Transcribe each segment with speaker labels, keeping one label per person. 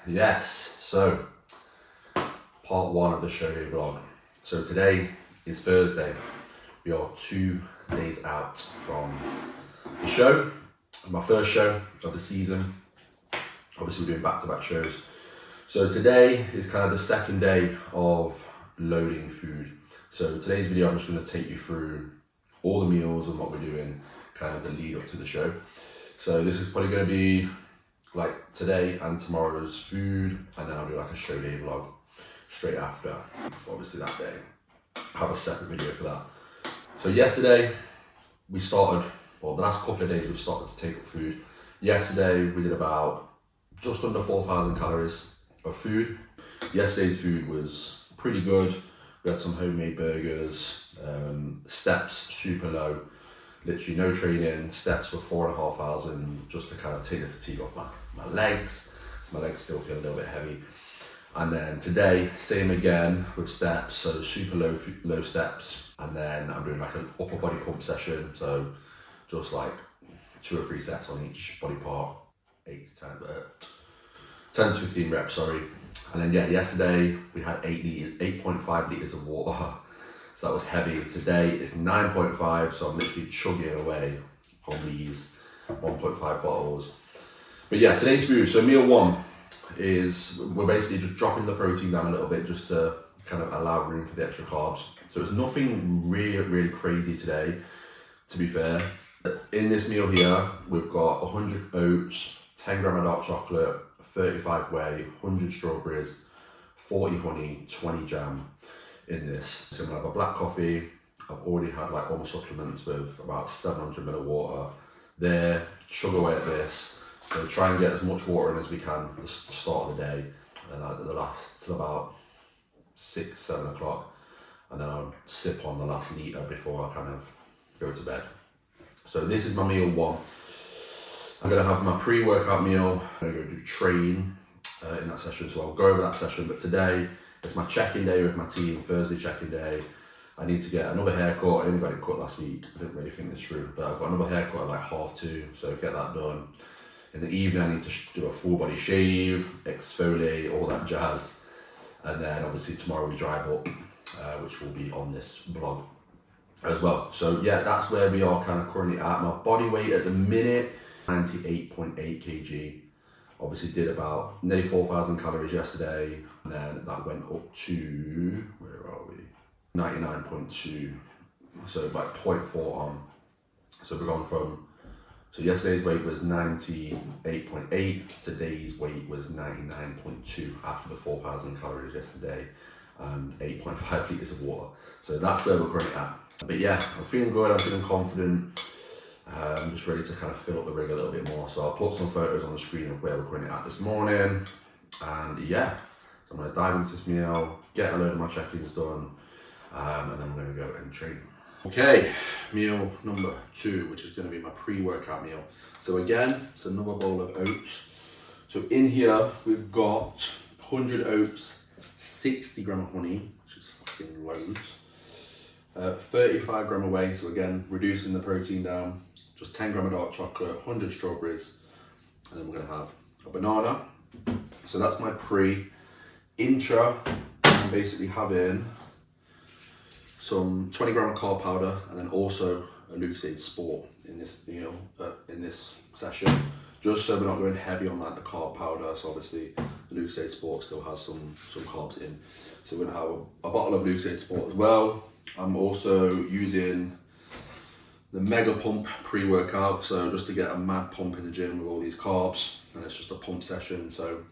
Speaker 1: Yes, so part one of the show day vlog. So today is Thursday. We are 2 days out from the show, my first show of the season. Obviously we're doing back-to-back shows. So today is kind of the second day of loading food. So today's video I'm just going to take you through all the meals and what we're doing, kind of the lead up to the show. So this is probably going to be like today and tomorrow's food, and then I'll do like a show day vlog straight after, obviously that day. I have a separate video for that. So yesterday we started, well the last couple of days we've started to take up food. Yesterday we did about just under 4,000 calories of food. Yesterday's food was pretty good. We had some homemade burgers, steps super low, literally no training, steps were 4,500 just to kind of take the fatigue off my legs. So my legs still feel a little bit heavy. And then today, same again with steps, so super low steps. And then I'm doing like an upper body pump session, so just like 2 or 3 sets on each body part, 10 to 15 reps, sorry. And then yeah, yesterday we had 8.5 litres of water. So that was heavy. Today it's 9.5, so I'm literally chugging away on these 1.5 bottles. But yeah, today's food, so meal one is, we're basically just dropping the protein down a little bit just to kind of allow room for the extra carbs. So it's nothing really crazy today, to be fair. In this meal here, we've got 100 oats, 10 gram of dark chocolate, 35 whey, 100 strawberries, 40 honey, 20 jam in this. So I'm gonna have a black coffee. I've already had like all my supplements with about 700 ml of water there. Chug away at this. So try and get as much water in as we can at the start of the day, and the last till about 6-7 o'clock, and then I'll sip on the last litre before I kind of go to bed. So this is my meal one. I'm gonna have my pre-workout meal. I'm gonna go do train in that session, so I'll go over that session. But today it's my check-in day with my team. Thursday check-in day. I need to get another haircut. I only got it cut last week. I didn't really think this through, but I've got another haircut at like 2:30, so get that done. In the evening, I need to do a full body shave, exfoliate, all that jazz. And then obviously tomorrow we drive up, which will be on this vlog as well. So yeah, that's where we are kind of currently at. My body weight at the minute, 98.8 kg. Obviously did about nearly 4,000 calories yesterday. And then that went up to, where are we? 99.2. So like 0.4 on. So we're gone from, so yesterday's weight was 98.8, today's weight was 99.2 after the 4,000 calories yesterday and 8.5 litres of water. So that's where we're currently at. But yeah, I'm feeling good, I'm feeling confident. I'm just ready to kind of fill up the rig a little bit more. So I'll put some photos on the screen of where we're currently at this morning. And yeah, so I'm gonna dive into this meal, get a load of my check-ins done, and then I'm gonna go and train. Okay, meal number 2, which is going to be my pre-workout meal. So again, it's another bowl of oats. So in here, we've got 100 oats, 60 gram of honey, which is fucking loads, 35 gram of whey, so again, reducing the protein down, just 10 gram of dark chocolate, 100 strawberries, and then we're going to have a banana. So that's my pre-intra. I'm basically having some 20 gram of carb powder, and then also a Lucozade Sport in this meal, in this session, just so we're not going heavy on like the carb powder. So obviously the Lucozade Sport still has some carbs in. So we're gonna have a bottle of Lucozade Sport as well. I'm also using the Mega Pump pre-workout, so just to get a mad pump in the gym with all these carbs, and it's just a pump session, so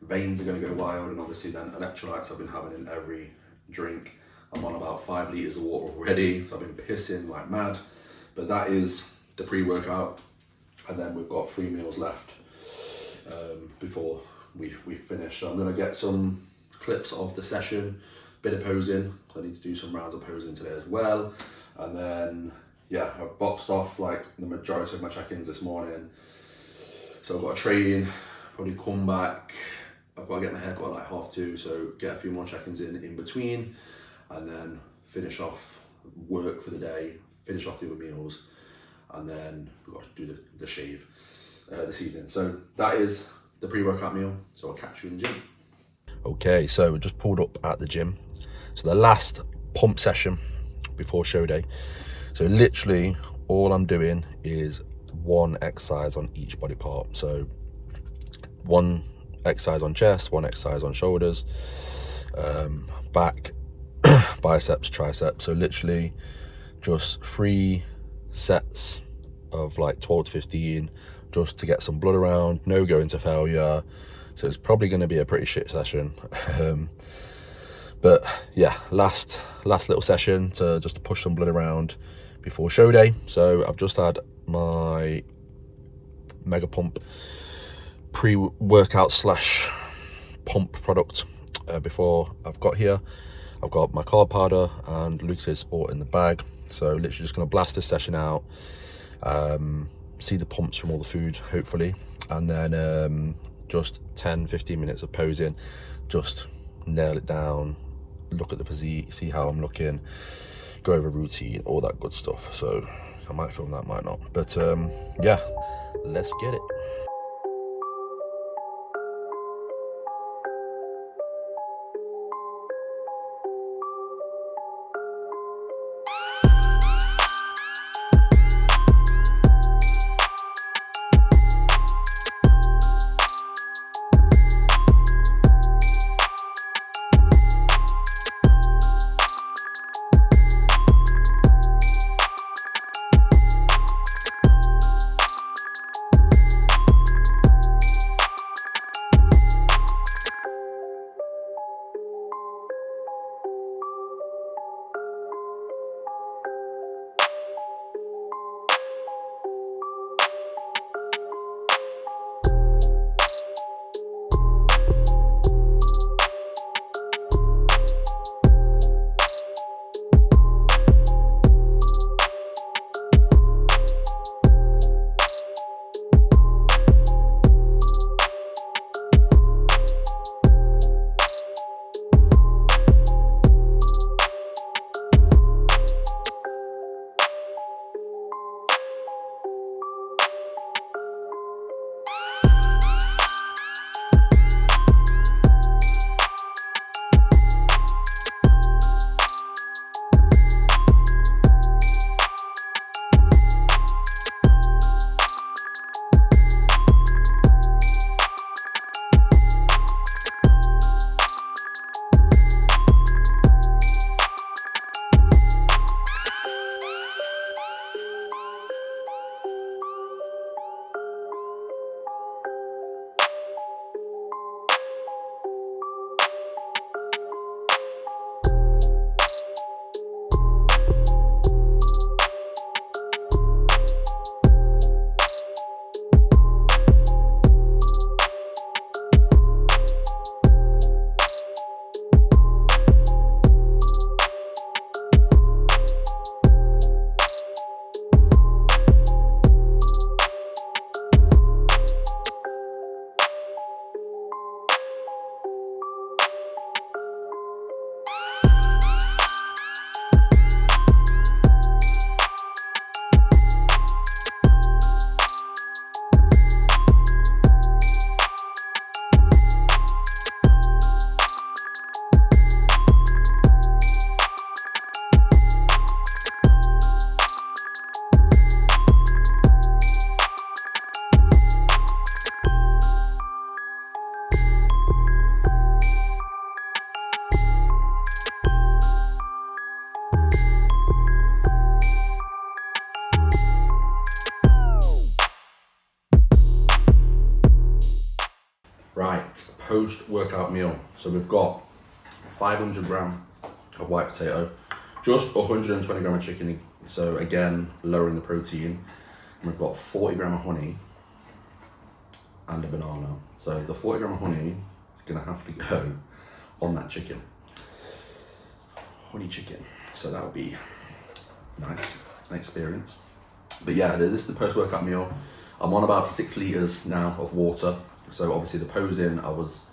Speaker 1: veins are gonna go wild, and obviously then electrolytes I've been having in every drink. I'm on about 5 litres of water already, so I've been pissing like mad. But that is the pre-workout, and then we've got 3 meals left before we finish. So I'm gonna get some clips of the session, bit of posing. I need to do some rounds of posing today as well. And then, yeah, I've boxed off like the majority of my check-ins this morning. So I've got to train, probably come back. I've got to get my haircut at like 2:30, so get a few more check-ins in between. And then finish off work for the day, finish off the other meals, and then we've got to do the shave this evening. So that is the pre-workout meal. So I'll catch you in the gym.
Speaker 2: Okay, so we just pulled up at the gym. So the last pump session before show day. So literally all I'm doing is one exercise on each body part. So one exercise on chest, one exercise on shoulders, back, biceps, triceps. So literally just 3 sets of like 12 to 15 just to get some blood around, no going to failure. So it's probably going to be a pretty shit session. But yeah, last little session to just to push some blood around before show day. So I've just had my Mega Pump pre-workout slash pump product before I've got here. I've got my carb powder and Lucas Sport in the bag. So literally just going to blast this session out, see the pumps from all the food, hopefully. And then just 10-15 minutes of posing, just nail it down, look at the physique, see how I'm looking, go over routine, all that good stuff. So I might film that, might not. But yeah, let's get it.
Speaker 1: Right, post-workout meal. So we've got 500 gram of white potato, just 120 gram of chicken. So again, lowering the protein. And we've got 40 gram of honey and a banana. So the 40 gram of honey is gonna have to go on that chicken. Honey chicken. So that'll be nice, an experience. But yeah, this is the post-workout meal. I'm on about 6 liters now of water. So obviously the posing, I was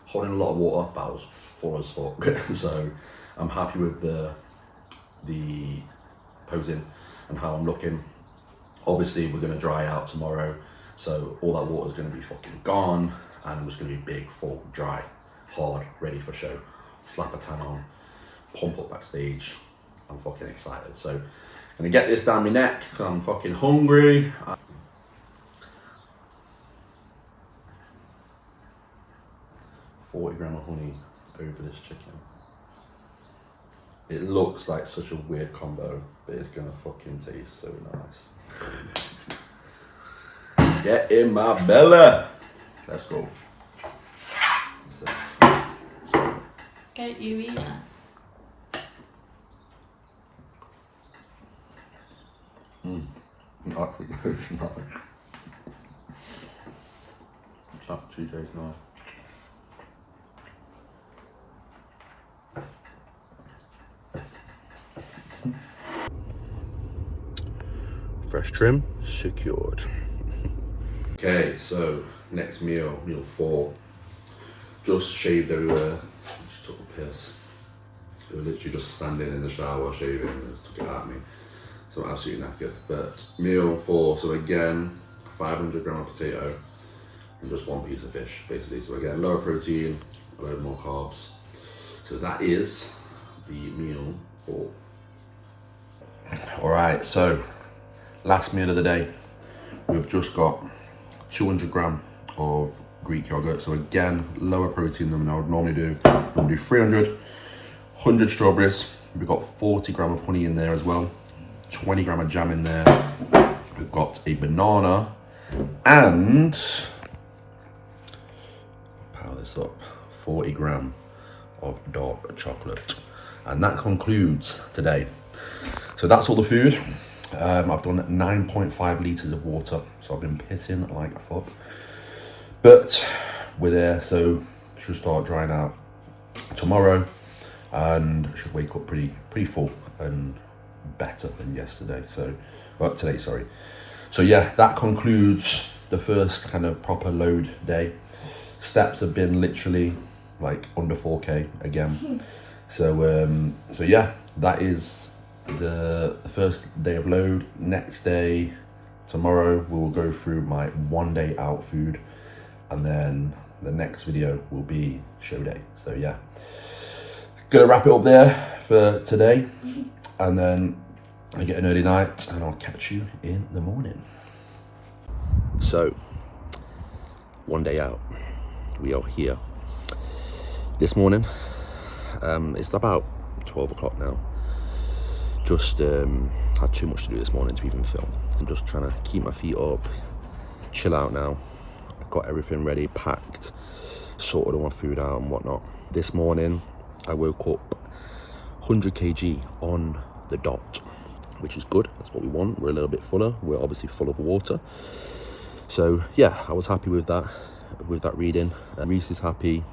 Speaker 1: holding a lot of water, but I was full as fuck. So I'm happy with the posing and how I'm looking. Obviously we're gonna dry out tomorrow, so all that water is gonna be fucking gone. and I'm just gonna be big, full, dry, hard, ready for show. Slap a tan on, pump up backstage. I'm fucking excited. So I'm gonna get this down my neck because I'm fucking hungry. 40 grams of honey over this chicken. It looks like such a weird combo, but it's gonna fucking taste so nice. Get in my belly. Let's go.
Speaker 3: Get you eating.
Speaker 1: Actually, it's not. Actually, tastes nice.
Speaker 2: Fresh trim secured.
Speaker 1: Okay, so next meal, meal 4. Just shaved everywhere. Just took a piss. We were literally just standing in the shower shaving and just took it out of me. So I'm absolutely knackered. But meal 4, so again, 500 gram of potato and just 1 piece of fish, basically. So again, lower protein, a load more carbs. So that is the meal 4.
Speaker 2: All right, so last meal of the day. We've just got 200 gram of Greek yogurt. So again, lower protein than I would normally do. I'm gonna do 300, 100 strawberries. We've got 40 gram of honey in there as well. 20 gram of jam in there. We've got a banana and, power this up, 40 gram of dark chocolate. And that concludes today. So that's all the food. I've done 9.5 litres of water, so I've been pissing like fuck. But we're there, so should start drying out tomorrow and should wake up pretty full and better than yesterday. So, well, today, sorry. So yeah, that concludes the first kind of proper load day. Steps have been literally like under 4K again. So yeah, that is the first day of load. Next day, tomorrow, we will go through my 1 day out food, and then the next video will be show day. So yeah, gonna wrap it up there for today, and then I get an early night and I'll catch you in the morning. So 1 day out, we are here this morning. It's about 12 o'clock now. Just had too much to do this morning to even film. I'm just trying to keep my feet up, chill out now. I've got everything ready, packed, sorted all my food out and whatnot. This morning I woke up 100 kg on the dot, which is good. That's what we want. We're a little bit fuller. We're obviously full of water. So yeah, I was happy with that reading. Reese is happy.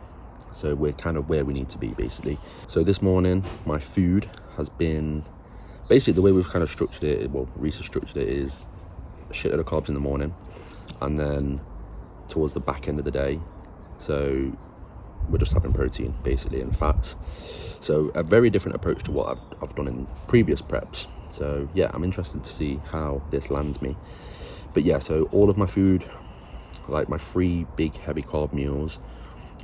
Speaker 2: So we're kind of where we need to be, basically. So this morning, my food has been, basically the way we've kind of structured it, well, Reese has structured it, is a shit load of carbs in the morning, and then towards the back end of the day, so we're just having protein, basically, and fats. So a very different approach to what I've done in previous preps. So yeah, I'm interested to see how this lands me. But yeah, so all of my food, like my 3 big heavy carb meals,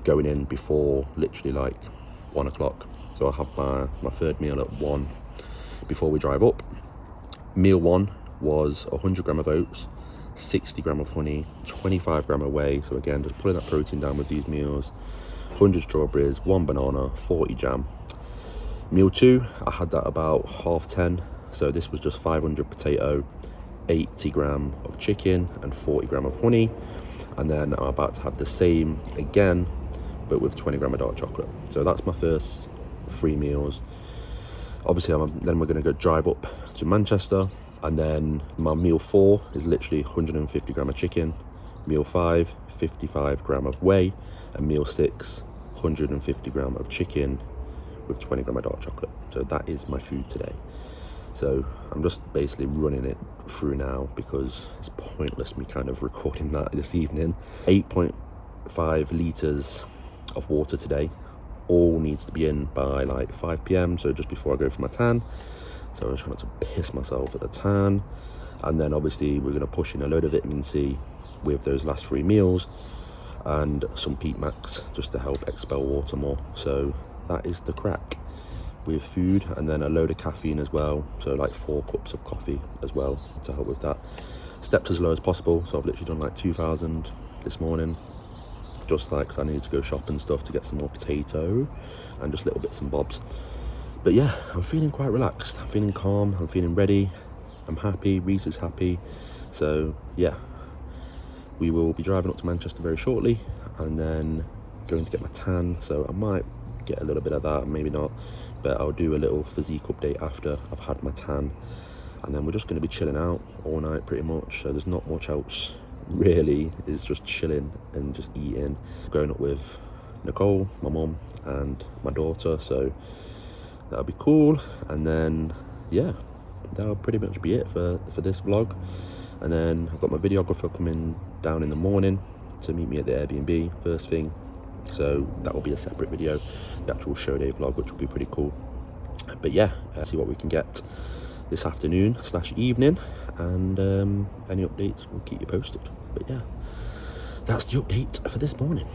Speaker 2: going in before literally like 1 o'clock. So I'll have my third meal at 1 before we drive up. Meal 1 was 100 gram of oats, 60 gram of honey, 25 gram of whey. So again, just pulling that protein down with these meals. 100 strawberries, 1 banana, 40 jam. Meal 2, I had that about 10:30. So this was just 500 potato, 80 gram of chicken and 40 gram of honey. And then I'm about to have the same again, but with 20 gram of dark chocolate. So that's my first 3 meals. Obviously, then we're going to go drive up to Manchester, and then my meal 4 is literally 150 gram of chicken. Meal 5, 55 gram of whey, and meal 6, 150 gram of chicken with 20 gram of dark chocolate. So that is my food today. So I'm just basically running it through now because it's pointless me kind of recording that this evening. 8.5 litres of water today. All needs to be in by like 5 p.m, so just before I go for my tan. So I'm trying not to piss myself at the tan. And then obviously we're going to push in a load of vitamin C with those last 3 meals. and some peat max just to help expel water more. So that is the crack with food, and then a load of caffeine as well, so like 4 cups of coffee as well to help with that. Stepped as low as possible, so I've literally done like 2,000 this morning, just like because I needed to go shop and stuff to get some more potato and just little bits and bobs. But yeah, I'm feeling quite relaxed, I'm feeling calm, I'm feeling ready, I'm happy, Reese is happy. So yeah, we will be driving up to Manchester very shortly and then going to get my tan, so I might get a little bit of that, maybe not, but I'll do a little physique update after I've had my tan, and then we're just going to be chilling out all night pretty much. So there's not much else really, it's just chilling and just eating, going up with Nicole, my mum and my daughter, so that'll be cool. And then yeah, that'll pretty much be it for this vlog. And then I've got my videographer coming down in the morning to meet me at the Airbnb first thing, so that will be a separate video, the actual show day vlog, which will be pretty cool. But yeah, see what we can get this afternoon / evening, and any updates we'll keep you posted. But yeah, that's the update for this morning.